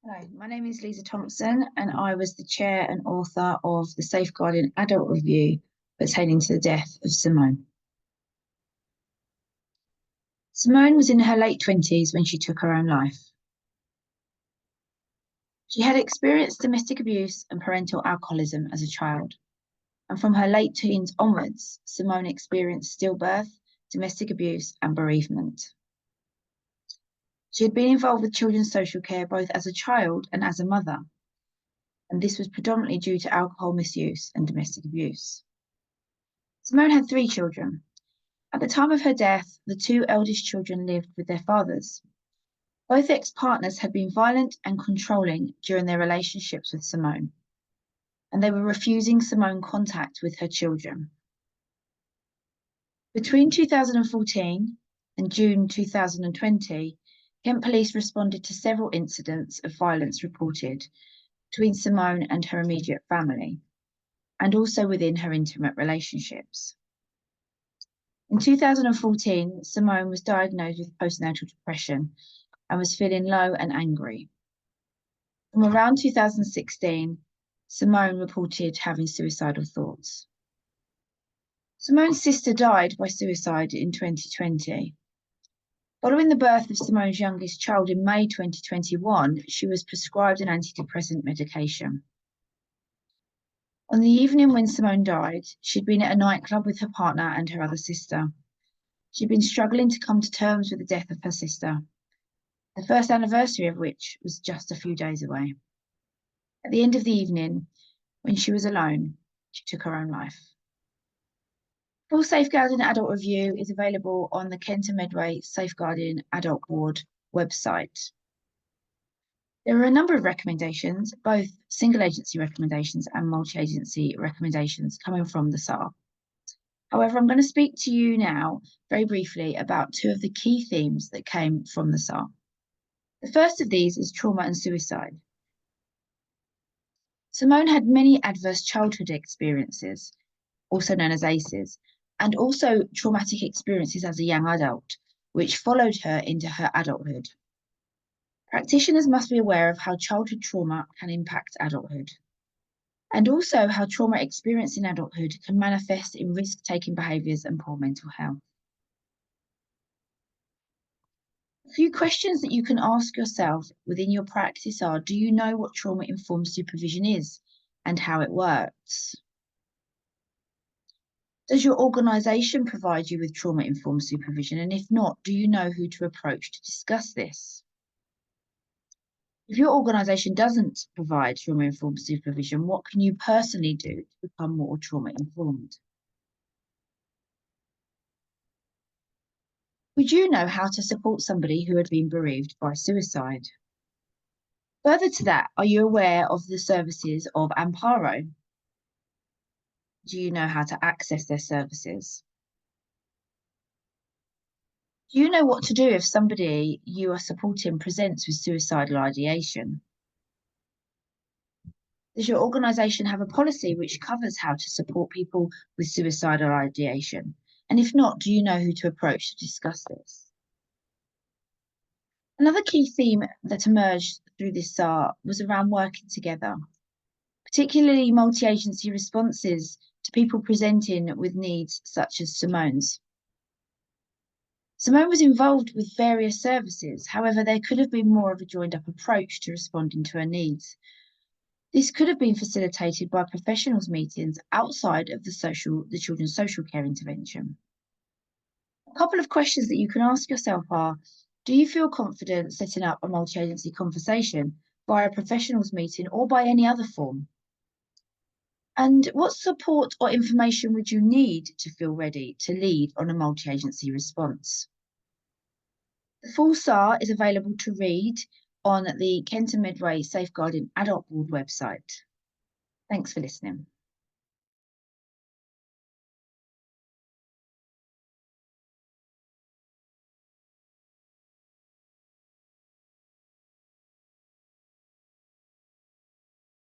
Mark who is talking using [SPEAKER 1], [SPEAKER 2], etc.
[SPEAKER 1] Hello, my name is Lisa Thompson, and I was the chair and author of the Safeguarding Adult Review pertaining to the death of Simone. Simone was in her late 20s when she took her own life. She had experienced domestic abuse and parental alcoholism as a child, and from her late teens onwards, Simone experienced stillbirth, domestic abuse, and bereavement. She had been involved with children's social care both as a child and as a mother, and this was predominantly due to alcohol misuse and domestic abuse. Simone had 3 children. At the time of her death, the 2 eldest children lived with their fathers. Both ex-partners had been violent and controlling during their relationships with Simone, and they were refusing Simone contact with her children. Between 2014 and June 2020, Kent Police responded to several incidents of violence reported between Simone and her immediate family, and also within her intimate relationships. In 2014, Simone was diagnosed with postnatal depression and was feeling low and angry. From around 2016, Simone reported having suicidal thoughts. Simone's sister died by suicide in 2020. Following the birth of Simone's youngest child in May 2021, she was prescribed an antidepressant medication. On the evening when Simone died, she'd been at a nightclub with her partner and her other sister. She'd been struggling to come to terms with the death of her sister, the first anniversary of which was just a few days away. At the end of the evening, when she was alone, she took her own life. Full Safeguarding Adult Review is available on the Kent and Medway Safeguarding Adult Board website. There are a number of recommendations, both single agency recommendations and multi-agency recommendations coming from the SAR. However, I'm going to speak to you now very briefly about 2 of the key themes that came from the SAR. The first of these is trauma and suicide. Simone had many adverse childhood experiences, also known as ACEs, and also traumatic experiences as a young adult, which followed her into her adulthood. Practitioners must be aware of how childhood trauma can impact adulthood, and also how trauma experienced in adulthood can manifest in risk-taking behaviours and poor mental health. A few questions that you can ask yourself within your practice are: do you know what trauma-informed supervision is and how it works? Does your organisation provide you with trauma-informed supervision? And if not, do you know who to approach to discuss this? If your organisation doesn't provide trauma-informed supervision, what can you personally do to become more trauma-informed? Would you know how to support somebody who had been bereaved by suicide? Further to that, are you aware of the services of Amparo? Do you know how to access their services? Do you know what to do if somebody you are supporting presents with suicidal ideation? Does your organisation have a policy which covers how to support people with suicidal ideation? And if not, do you know who to approach to discuss this? Another key theme that emerged through this SAR was around working together, particularly multi-agency responses to people presenting with needs such as Simone's. Simone was involved with various services. However, there could have been more of a joined-up approach to responding to her needs. This could have been facilitated by professionals' meetings outside of the children's social care intervention. A couple of questions that you can ask yourself are: do you feel confident setting up a multi-agency conversation via a professionals' meeting or by any other form? And what support or information would you need to feel ready to lead on a multi-agency response? The full SAR is available to read on the Kent and Medway Safeguarding Adult Board website. Thanks for listening.